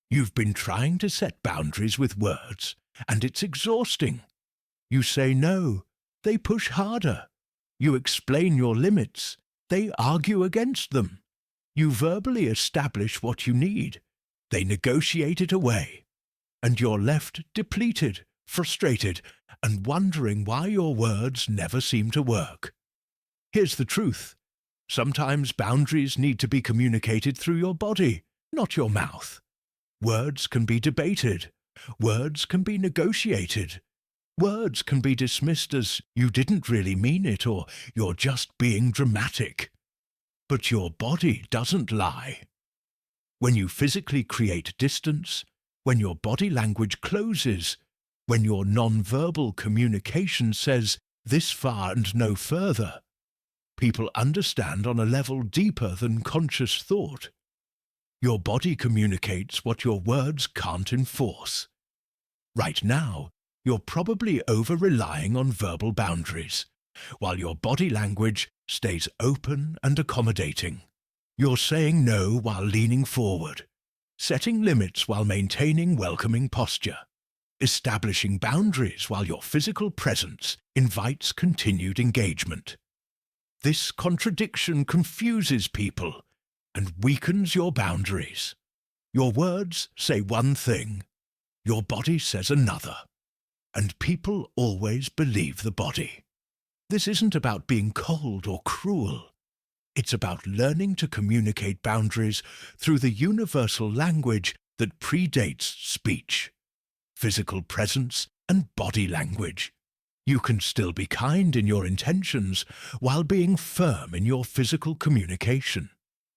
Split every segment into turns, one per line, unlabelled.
You've been trying to set boundaries with words, and it's exhausting. You say no, they push harder. You explain your limits, they argue against them. You verbally establish what you need, they negotiate it away. And you're left depleted, frustrated, and wondering why your words never seem to work. Here's the truth. Sometimes boundaries need to be communicated through your body, not your mouth. Words can be debated. Words can be negotiated. Words can be dismissed as you didn't really mean it or you're just being dramatic. But your body doesn't lie. When you physically create distance, when your body language closes, when your non-verbal communication says this far and no further, people understand on a level deeper than conscious thought. Your body communicates what your words can't enforce. Right now, you're probably over-relying on verbal boundaries, while your body language stays open and accommodating. You're saying no while leaning forward, setting limits while maintaining welcoming posture, establishing boundaries while your physical presence invites continued engagement. This contradiction confuses people and weakens your boundaries. Your words say one thing, your body says another, and people always believe the body. This isn't about being cold or cruel. It's about learning to communicate boundaries through the universal language that predates speech, physical presence and body language. You can still be kind in your intentions while being firm in your physical communication.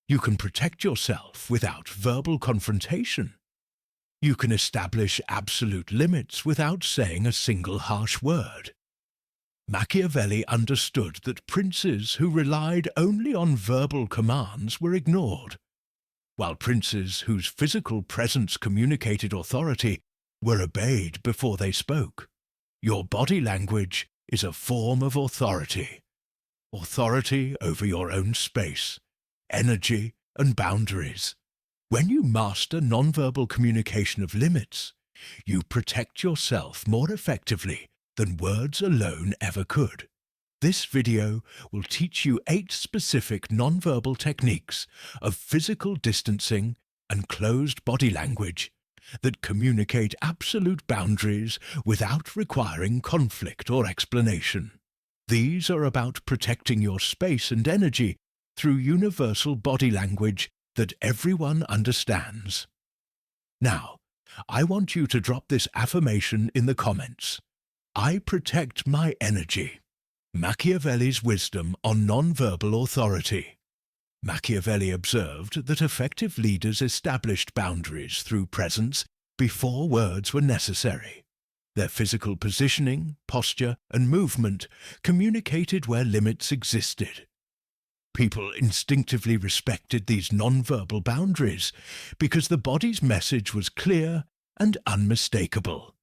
You can protect yourself without verbal confrontation. You can establish absolute limits without saying a single harsh word. Machiavelli understood that princes who relied only on verbal commands were ignored, while princes whose physical presence communicated authority were obeyed before they spoke. Your body language is a form of authority. Authority over your own space, energy, and boundaries. When you master nonverbal communication of limits, you protect yourself more effectively than words alone ever could. This video will teach you 8 specific nonverbal techniques of physical distancing and closed body language that communicate absolute boundaries without requiring conflict or explanation. These are about protecting your space and energy through universal body language that everyone understands. Now, I want you to drop this affirmation in the comments. I protect my energy. Machiavelli's wisdom on nonverbal authority. Machiavelli observed that effective leaders established boundaries through presence before words were necessary. Their physical positioning, posture, and movement communicated where limits existed. People instinctively respected these nonverbal boundaries because the body's message was clear and unmistakable.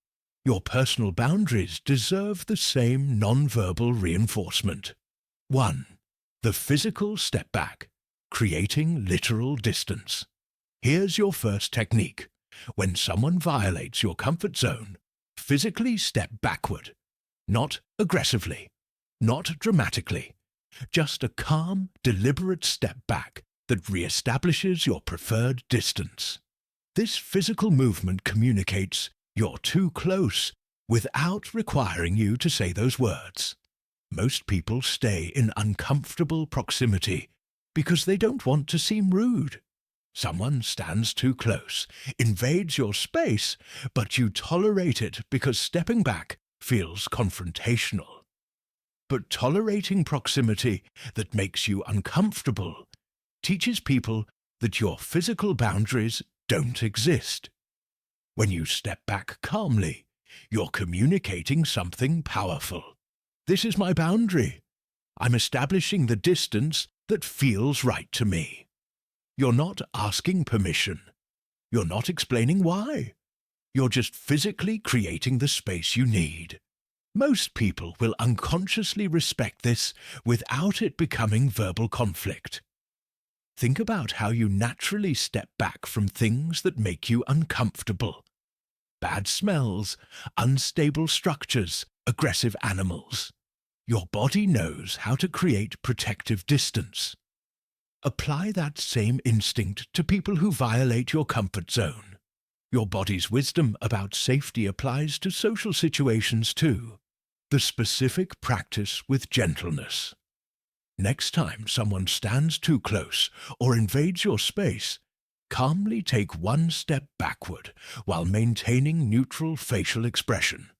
Your personal boundaries deserve the same nonverbal reinforcement. 1. The physical step back, creating literal distance. Here's your first technique. When someone violates your comfort zone, physically step backward. Not aggressively, not dramatically. Just a calm, deliberate step back that reestablishes your preferred distance. This physical movement communicates you're too close without requiring you to say those words. Most people stay in uncomfortable proximity because they don't want to seem rude. Someone stands too close, invades your space, but you tolerate it because stepping back feels confrontational. But tolerating proximity that makes you uncomfortable teaches people that your physical boundaries don't exist. When you step back calmly, you're communicating something powerful. This is my boundary. I'm establishing the distance that feels right to me. You're not asking permission. You're not explaining why. You're just physically creating the space you need. Most people will unconsciously respect this without it becoming verbal conflict. Think about how you naturally step back from things that make you uncomfortable. Bad smells, unstable structures, aggressive animals. Your body knows how to create protective distance. Apply that same instinct to people who violate your comfort zone. Your body's wisdom about safety applies to social situations too. The specific practice with gentleness. Next time someone stands too close or invades your space, calmly take one step backward while maintaining neutral facial expression.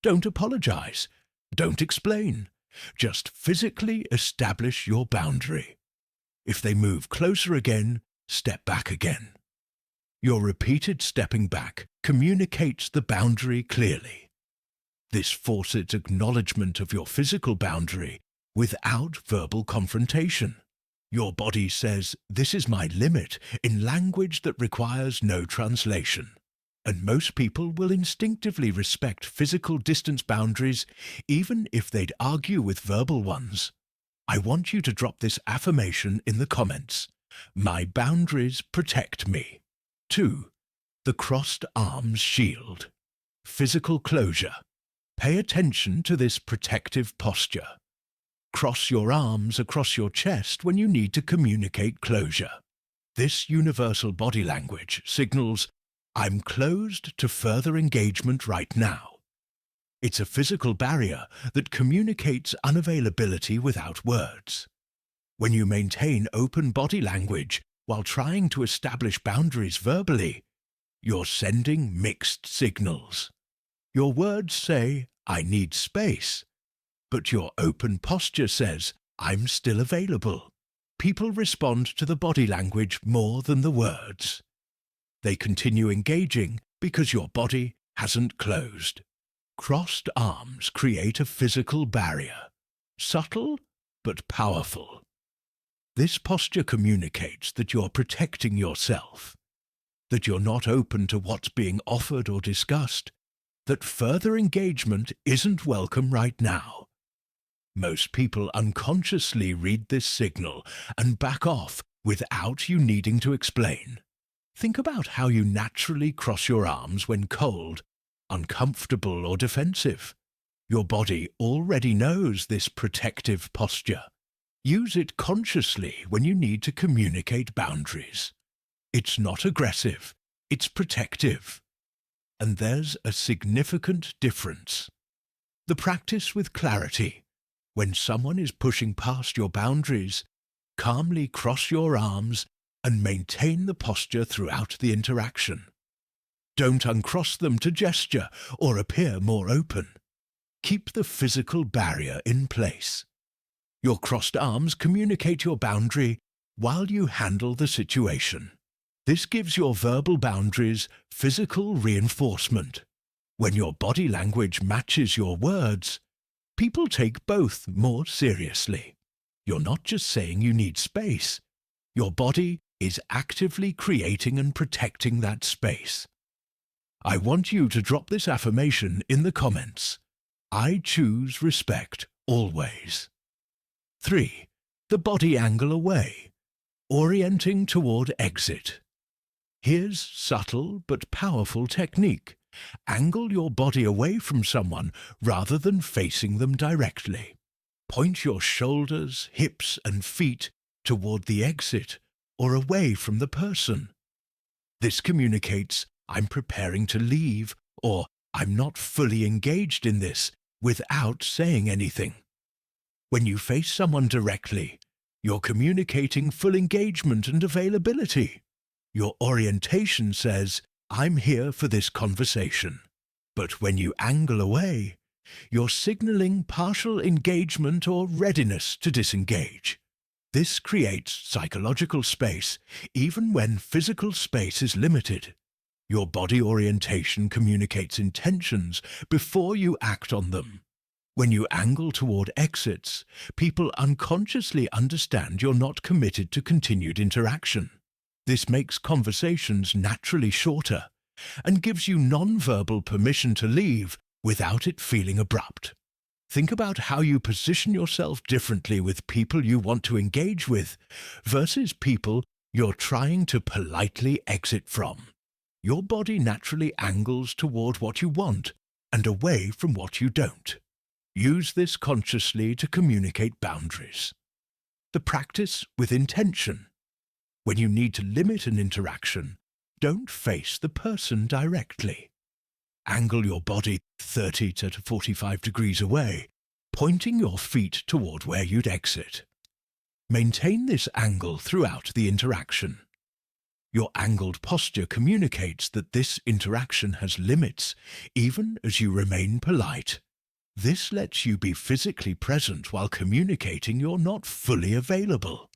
Don't apologize. Don't explain. Just physically establish your boundary. If they move closer again, step back again. Your repeated stepping back communicates the boundary clearly. This forces acknowledgement of your physical boundary without verbal confrontation. Your body says, "This is my limit," in language that requires no translation. And most people will instinctively respect physical distance boundaries, even if they'd argue with verbal ones. I want you to drop this affirmation in the comments. My boundaries protect me. 2. The crossed arms shield. Physical closure. Pay attention to this protective posture. Cross your arms across your chest when you need to communicate closure. This universal body language signals, I'm closed to further engagement right now. It's a physical barrier that communicates unavailability without words. When you maintain open body language while trying to establish boundaries verbally, you're sending mixed signals. Your words say, I need space, but your open posture says, I'm still available. People respond to the body language more than the words. They continue engaging because your body hasn't closed. Crossed arms create a physical barrier, subtle but powerful. This posture communicates that you're protecting yourself, that you're not open to what's being offered or discussed, that further engagement isn't welcome right now. Most people unconsciously read this signal and back off without you needing to explain. Think about how you naturally cross your arms when cold, uncomfortable or defensive. Your body already knows this protective posture. Use it consciously when you need to communicate boundaries. It's not aggressive, it's protective. And there's a significant difference. The practice with clarity. When someone is pushing past your boundaries, calmly cross your arms and maintain the posture throughout the interaction. Don't uncross them to gesture or appear more open. Keep the physical barrier in place. Your crossed arms communicate your boundary while you handle the situation. This gives your verbal boundaries physical reinforcement. When your body language matches your words, people take both more seriously. You're not just saying you need space. Your body is actively creating and protecting that space. I want you to drop this affirmation in the comments. I choose respect always. 3. The body angle away, orienting toward exit. Here's subtle but powerful technique. Angle your body away from someone rather than facing them directly. Point your shoulders, hips and feet toward the exit or away from the person. This communicates, I'm preparing to leave, or I'm not fully engaged in this, without saying anything. When you face someone directly, you're communicating full engagement and availability. Your orientation says, I'm here for this conversation. But when you angle away, you're signaling partial engagement or readiness to disengage. This creates psychological space, even when physical space is limited. Your body orientation communicates intentions before you act on them. When you angle toward exits, people unconsciously understand you're not committed to continued interaction. This makes conversations naturally shorter and gives you non-verbal permission to leave without it feeling abrupt. Think about how you position yourself differently with people you want to engage with versus people you're trying to politely exit from. Your body naturally angles toward what you want and away from what you don't. Use this consciously to communicate boundaries. The practice with intention. When you need to limit an interaction, don't face the person directly. Angle your body 30 to 45 degrees away, pointing your feet toward where you'd exit. Maintain this angle throughout the interaction. Your angled posture communicates that this interaction has limits, even as you remain polite. This lets you be physically present while communicating you're not fully available.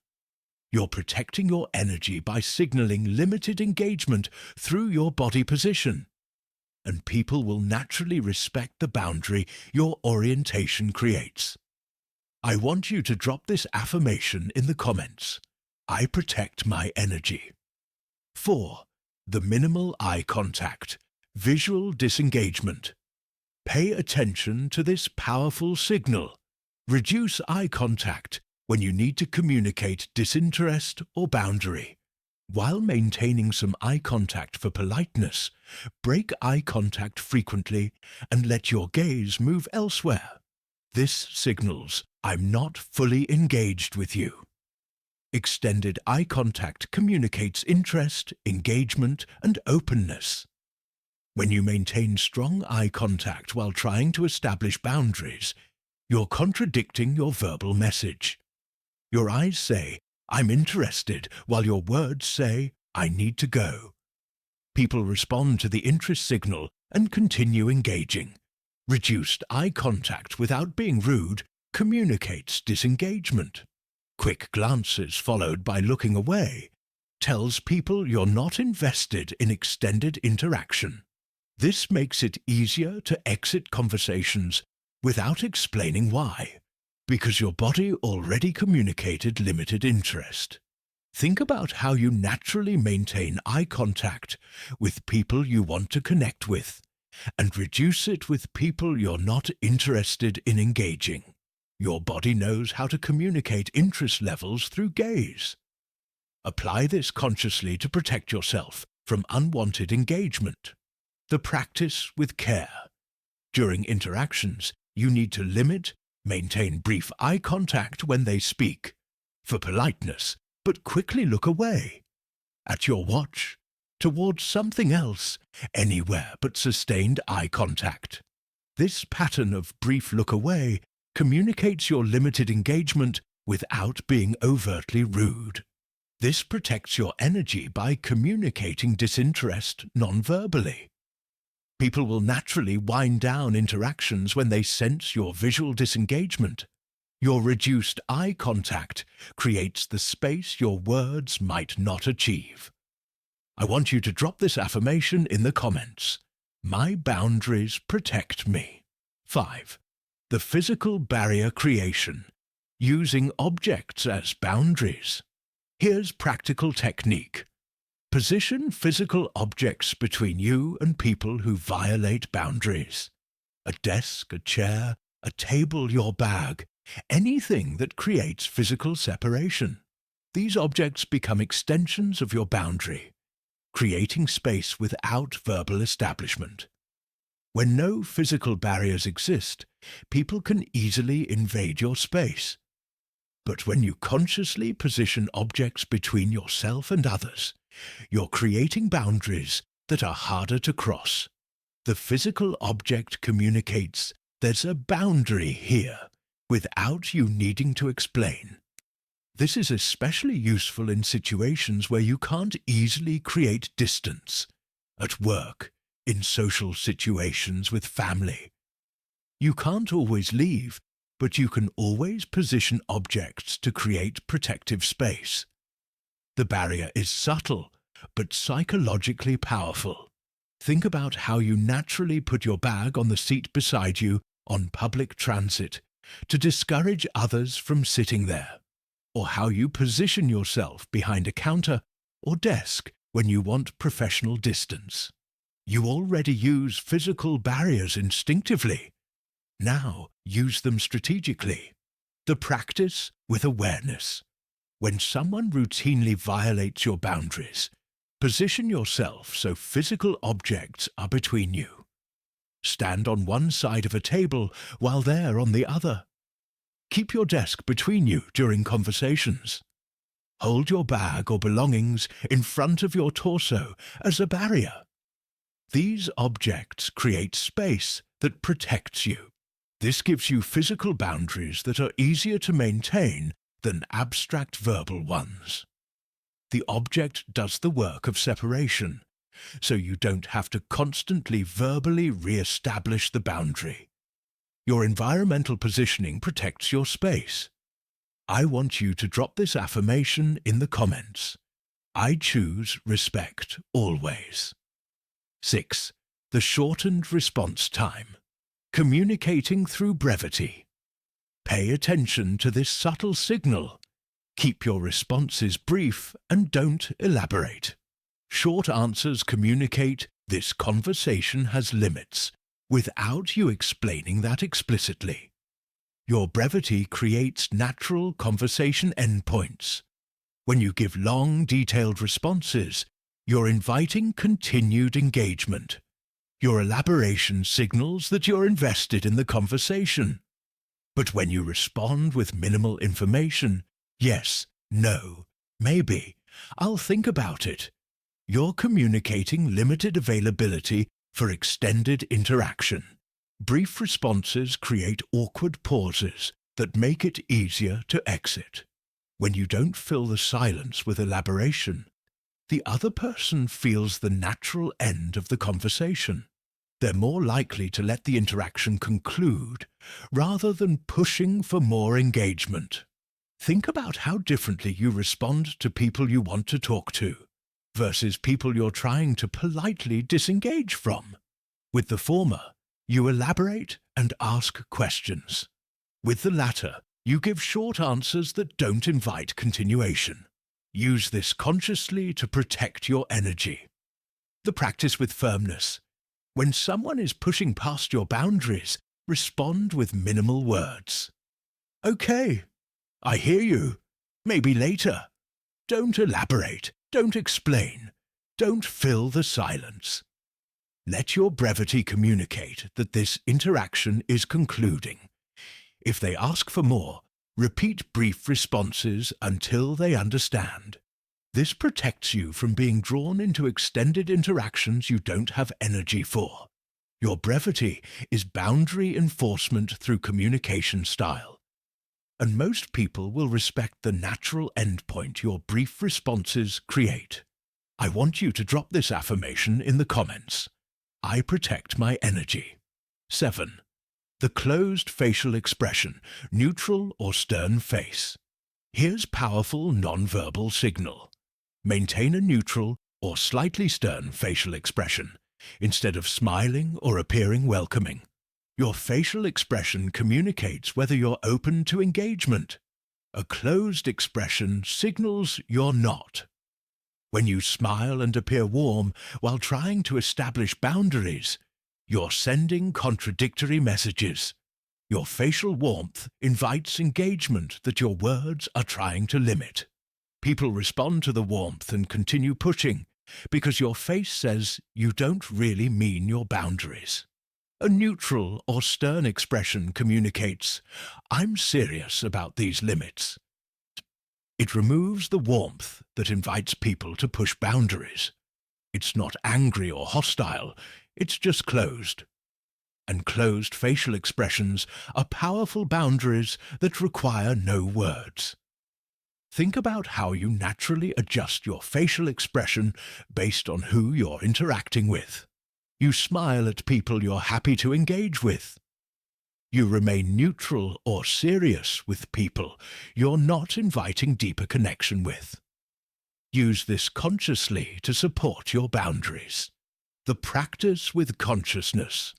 You're protecting your energy by signaling limited engagement through your body position. And people will naturally respect the boundary your orientation creates. I want you to drop this affirmation in the comments. I protect my energy. 4. The minimal eye contact, visual disengagement. Pay attention to this powerful signal. Reduce eye contact when you need to communicate disinterest or boundary. While maintaining some eye contact for politeness, break eye contact frequently and let your gaze move elsewhere. This signals, I'm not fully engaged with you. Extended eye contact communicates interest, engagement, and openness. When you maintain strong eye contact while trying to establish boundaries, you're contradicting your verbal message. Your eyes say, I'm interested, while your words say, I need to go. People respond to the interest signal and continue engaging. Reduced eye contact without being rude communicates disengagement. Quick glances followed by looking away tells people you're not invested in extended interaction. This makes it easier to exit conversations without explaining why, because your body already communicated limited interest. Think about how you naturally maintain eye contact with people you want to connect with, and reduce it with people you're not interested in engaging. Your body knows how to communicate interest levels through gaze. Apply this consciously to protect yourself from unwanted engagement. The practice with care. During interactions, you need to limit, maintain brief eye contact when they speak, for politeness, but quickly look away. At your watch, towards something else, anywhere but sustained eye contact. This pattern of brief look away communicates your limited engagement without being overtly rude. This protects your energy by communicating disinterest non-verbally. People will naturally wind down interactions when they sense your visual disengagement. Your reduced eye contact creates the space your words might not achieve. I want you to drop this affirmation in the comments. My boundaries protect me. 5. The physical barrier creation, using objects as boundaries. Here's practical technique. Position physical objects between you and people who violate boundaries. A desk, a chair, a table, your bag, anything that creates physical separation. These objects become extensions of your boundary, creating space without verbal establishment. When no physical barriers exist, people can easily invade your space. But when you consciously position objects between yourself and others, you're creating boundaries that are harder to cross. The physical object communicates there's a boundary here, without you needing to explain. This is especially useful in situations where you can't easily create distance, at work, in social situations with family. You can't always leave, but you can always position objects to create protective space. The barrier is subtle, but psychologically powerful. Think about how you naturally put your bag on the seat beside you on public transit to discourage others from sitting there, or how you position yourself behind a counter or desk when you want professional distance. You already use physical barriers instinctively. Now use them strategically. The practice with awareness. When someone routinely violates your boundaries, position yourself so physical objects are between you. Stand on one side of a table while they're on the other. Keep your desk between you during conversations. Hold your bag or belongings in front of your torso as a barrier. These objects create space that protects you. This gives you physical boundaries that are easier to maintain than abstract verbal ones. The object does the work of separation, so you don't have to constantly verbally re-establish the boundary. Your environmental positioning protects your space. I want you to drop this affirmation in the comments. I choose respect always. 6. The shortened response time. Communicating through brevity. Pay attention to this subtle signal. Keep your responses brief and don't elaborate. Short answers communicate this conversation has limits without you explaining that explicitly. Your brevity creates natural conversation endpoints. When you give long, detailed responses, you're inviting continued engagement. Your elaboration signals that you're invested in the conversation. But when you respond with minimal information, yes, no, maybe, I'll think about it, you're communicating limited availability for extended interaction. Brief responses create awkward pauses that make it easier to exit. When you don't fill the silence with elaboration, the other person feels the natural end of the conversation. They're more likely to let the interaction conclude rather than pushing for more engagement. Think about how differently you respond to people you want to talk to versus people you're trying to politely disengage from. With the former, you elaborate and ask questions. With the latter, you give short answers that don't invite continuation. Use this consciously to protect your energy. The practice with firmness. When someone is pushing past your boundaries, respond with minimal words. Okay, I hear you. Maybe later. Don't elaborate. Don't explain. Don't fill the silence. Let your brevity communicate that this interaction is concluding. If they ask for more, repeat brief responses until they understand. This protects you from being drawn into extended interactions you don't have energy for. Your brevity is boundary enforcement through communication style. And most people will respect the natural endpoint your brief responses create. I want you to drop this affirmation in the comments. I protect my energy. 7. The closed facial expression, neutral or stern face. Here's powerful non-verbal signal. Maintain a neutral or slightly stern facial expression instead of smiling or appearing welcoming. Your facial expression communicates whether you're open to engagement. A closed expression signals you're not. When you smile and appear warm while trying to establish boundaries, you're sending contradictory messages. Your facial warmth invites engagement that your words are trying to limit. People respond to the warmth and continue pushing because your face says you don't really mean your boundaries. A neutral or stern expression communicates, I'm serious about these limits. It removes the warmth that invites people to push boundaries. It's not angry or hostile, it's just closed. And closed facial expressions are powerful boundaries that require no words. Think about how you naturally adjust your facial expression based on who you're interacting with. You smile at people you're happy to engage with. You remain neutral or serious with people you're not inviting deeper connection with. Use this consciously to support your boundaries. The practice with consciousness.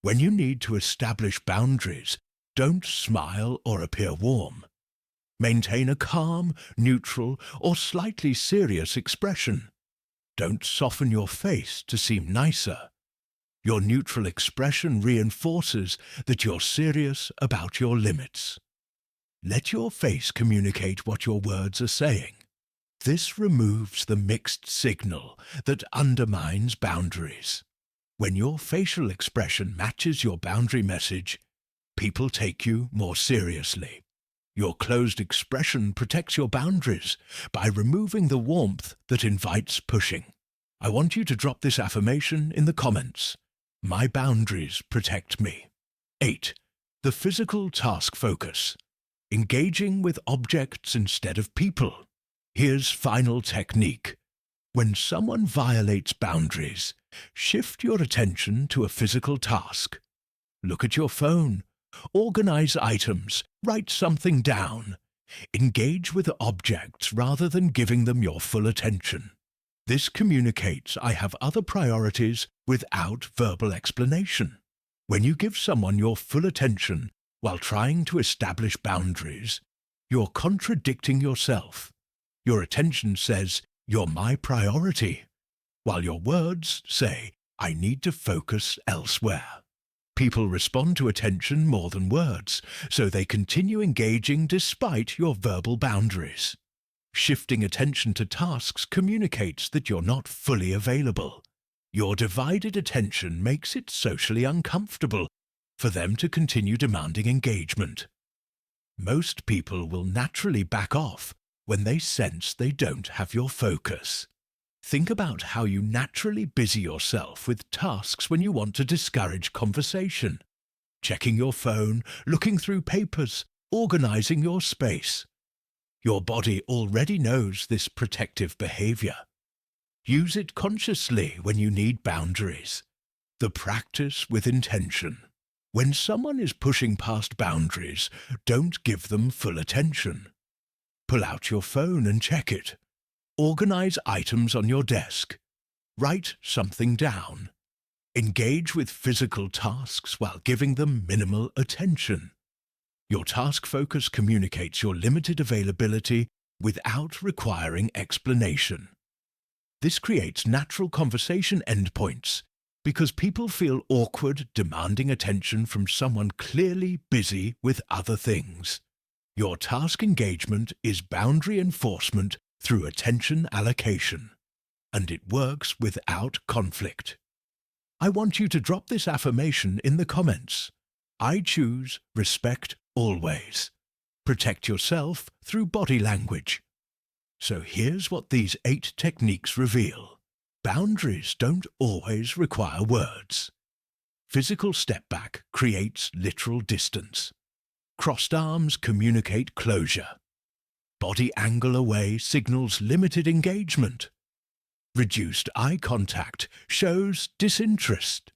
When you need to establish boundaries, don't smile or appear warm. Maintain a calm, neutral, or slightly serious expression. Don't soften your face to seem nicer. Your neutral expression reinforces that you're serious about your limits. Let your face communicate what your words are saying. This removes the mixed signal that undermines boundaries. When your facial expression matches your boundary message, people take you more seriously. Your closed expression protects your boundaries by removing the warmth that invites pushing. I want you to drop this affirmation in the comments. My boundaries protect me. 8. The physical task focus. Engaging with objects instead of people. Here's final technique. When someone violates boundaries, shift your attention to a physical task. Look at your phone. Organize items. Write something down. Engage with objects rather than giving them your full attention. This communicates I have other priorities without verbal explanation. When you give someone your full attention while trying to establish boundaries, you're contradicting yourself. Your attention says, you're my priority, while your words say, I need to focus elsewhere. People respond to attention more than words, so they continue engaging despite your verbal boundaries. Shifting attention to tasks communicates that you're not fully available. Your divided attention makes it socially uncomfortable for them to continue demanding engagement. Most people will naturally back off when they sense they don't have your focus. Think about how you naturally busy yourself with tasks when you want to discourage conversation. Checking your phone, looking through papers, organizing your space. Your body already knows this protective behavior. Use it consciously when you need boundaries. The practice with intention. When someone is pushing past boundaries, don't give them full attention. Pull out your phone and check it. Organize items on your desk. Write something down. Engage with physical tasks while giving them minimal attention. Your task focus communicates your limited availability without requiring explanation. This creates natural conversation endpoints because people feel awkward demanding attention from someone clearly busy with other things. Your task engagement is boundary enforcement through attention allocation, and it works without conflict. I want you to drop this affirmation in the comments. I choose respect always. Protect yourself through body language. So here's what these 8 techniques reveal. Boundaries don't always require words. Physical step back creates literal distance. Crossed arms communicate closure. Body angle away signals limited engagement. Reduced eye contact shows disinterest.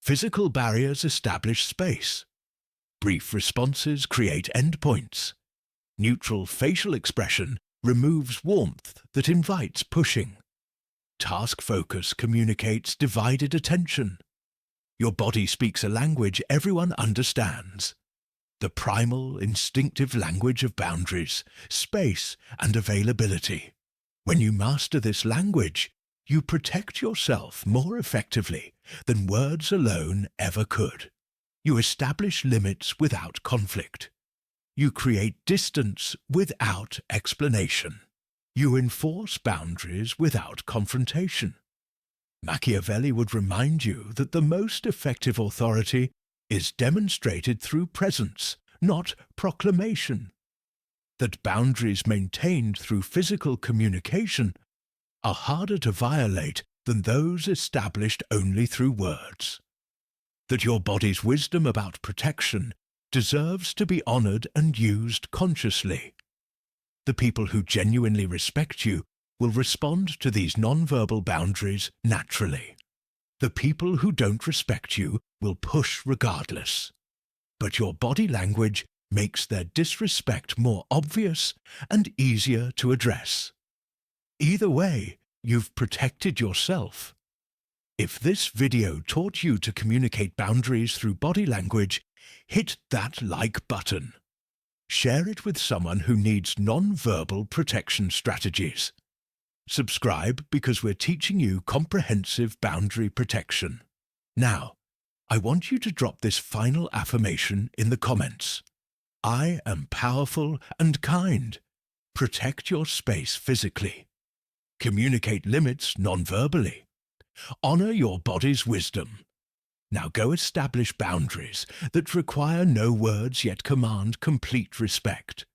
Physical barriers establish space. Brief responses create endpoints. Neutral facial expression removes warmth that invites pushing. Task focus communicates divided attention. Your body speaks a language everyone understands. The primal, instinctive language of boundaries, space, and availability. When you master this language, you protect yourself more effectively than words alone ever could. You establish limits without conflict. You create distance without explanation. You enforce boundaries without confrontation. Machiavelli would remind you that the most effective authority is demonstrated through presence, not proclamation. That boundaries maintained through physical communication are harder to violate than those established only through words. That your body's wisdom about protection deserves to be honored and used consciously. The people who genuinely respect you will respond to these nonverbal boundaries naturally. The people who don't respect you will push regardless. But your body language makes their disrespect more obvious and easier to address. Either way, you've protected yourself. If this video taught you to communicate boundaries through body language, hit that like button. Share it with someone who needs non-verbal protection strategies. Subscribe because we're teaching you comprehensive boundary protection. Now, I want you to drop this final affirmation in the comments. I am powerful and kind. Protect your space physically. Communicate limits non-verbally. Honor your body's wisdom. Now go establish boundaries that require no words yet command complete respect.